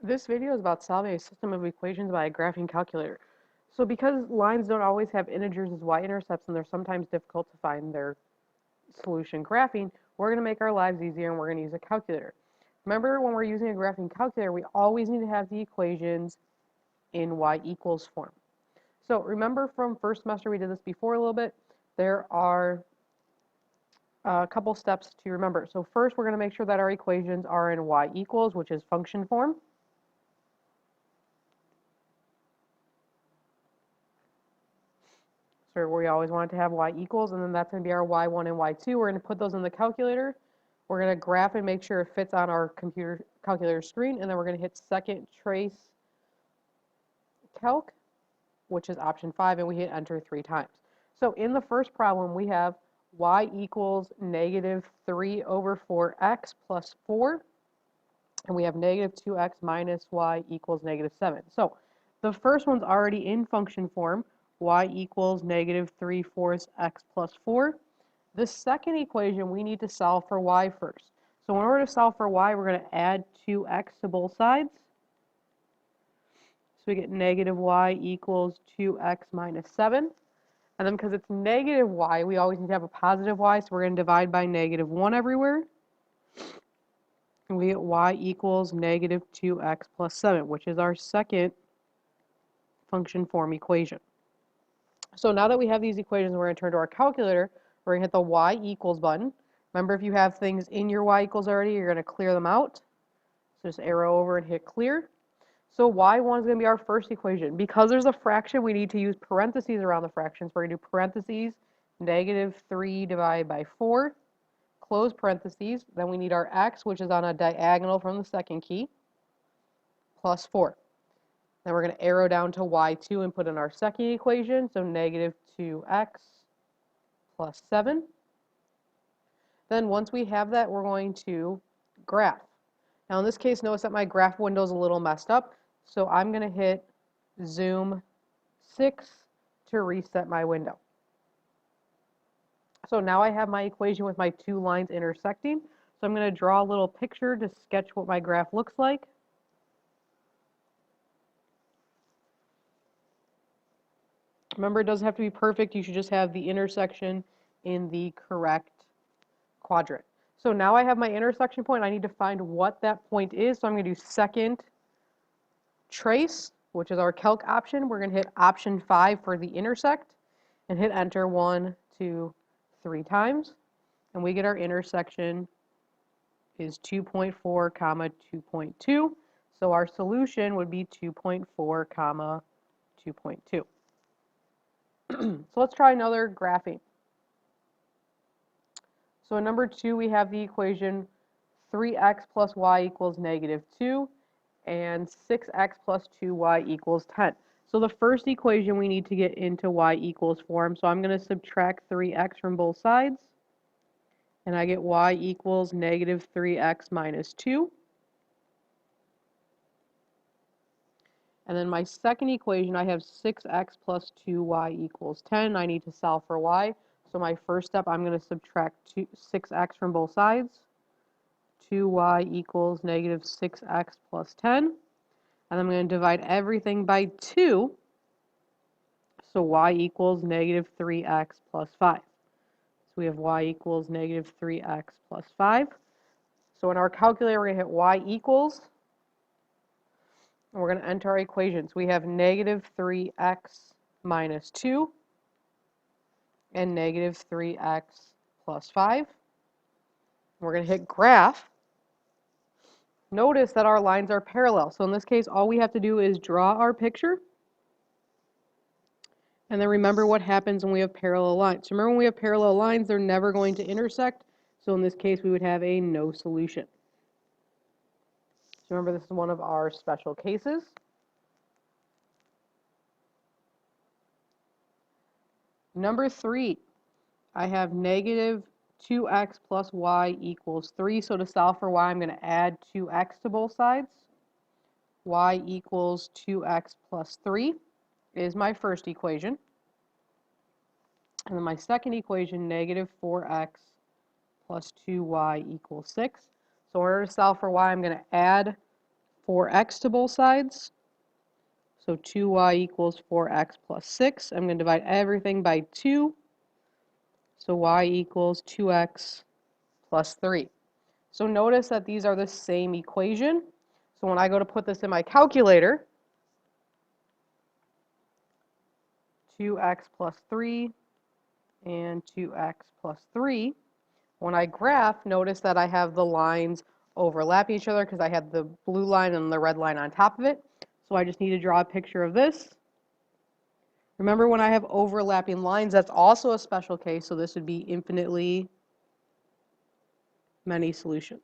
This video is about solving a system of equations by a graphing calculator. So because lines don't always have integers as y-intercepts and they're sometimes difficult to find their solution graphing, we're going to make our lives easier and we're going to use a calculator. Remember, when we're using a graphing calculator, we always need to have the equations in y equals form. So remember from first semester, we did this before a little bit. There are a couple steps to remember. So first, we're going to make sure that our equations are in y equals, which is function form. So we always want to have y equals, and then that's going to be our y1 and y2. We're going to put those in the calculator. We're going to graph and make sure it fits on our computer calculator screen, and then we're going to hit second trace calc, which is option 5, and we hit enter 3 times. So in the first problem, we have y equals negative 3 over 4x plus 4, and we have negative 2x minus y equals negative 7. So the first one's already in function form, y equals negative 3/4 x plus 4. The second equation, we need to solve for y first. So in order to solve for y, we're going to add 2x to both sides. So we get negative y equals 2x minus 7. And then because it's negative y, we always need to have a positive y, so we're going to divide by negative 1 everywhere. And we get y equals negative 2x plus 7, which is our second function form equation. So now that we have these equations, we're going to turn to our calculator. We're going to hit the y equals button. Remember, if you have things in your y equals already, you're going to clear them out. So just arrow over and hit clear. So y1 is going to be our first equation. Because there's a fraction, we need to use parentheses around the fraction. So we're going to do parentheses, negative 3 divided by 4, close parentheses. Then we need our x, which is on a diagonal from the second key, plus 4. Then we're going to arrow down to y2 and put in our second equation, so negative 2x plus 7. Then once we have that, we're going to graph. Now in this case, notice that my graph window is a little messed up, so I'm going to hit zoom 6 to reset my window. So now I have my equation with my two lines intersecting. So I'm going to draw a little picture to sketch what my graph looks like. Remember, it doesn't have to be perfect. You should just have the intersection in the correct quadrant. So now I have my intersection point. I need to find what that point is. So I'm going to do second trace, which is our calc option. We're going to hit option 5 for the intersect and hit enter 1, 2, 3 times. And we get our intersection is 2.4 comma 2.2. So our solution would be 2.4 comma 2.2. So let's try another graphing. So in number 2, we have the equation 3x plus y equals negative 2 and 6x plus 2y equals 10. So the first equation we need to get into y equals form. So I'm going to subtract 3x from both sides. And I get y equals negative 3x minus 2. And then my second equation, I have 6x plus 2y equals 10. I need to solve for y. So my first step, I'm going to subtract 6x from both sides. 2y equals negative 6x plus 10. And I'm going to divide everything by 2. So y equals negative 3x plus 5. So we have y equals negative 3x plus 5. So in our calculator, we're going to hit y equals. And we're going to enter our equations. We have negative 3x minus 2 and negative 3x plus 5. We're going to hit graph. Notice that our lines are parallel. So in this case, all we have to do is draw our picture. And then remember what happens when we have parallel lines. So remember when we have parallel lines, they're never going to intersect. So in this case, we would have a no solution. So remember, this is one of our special cases. Number 3, I have negative 2x plus y equals 3. So to solve for y, I'm going to add 2x to both sides. Y equals 2x plus 3 is my first equation. And then my second equation, negative 4x plus 2y equals 6. So in order to solve for y, I'm going to add 4x to both sides. So 2y equals 4x plus 6. I'm going to divide everything by 2. So y equals 2x plus 3. So notice that these are the same equation. So when I go to put this in my calculator, 2x plus 3 and 2x plus 3. When I graph, notice that I have the lines overlapping each other because I have the blue line and the red line on top of it. So I just need to draw a picture of this. Remember, when I have overlapping lines, that's also a special case, so this would be infinitely many solutions.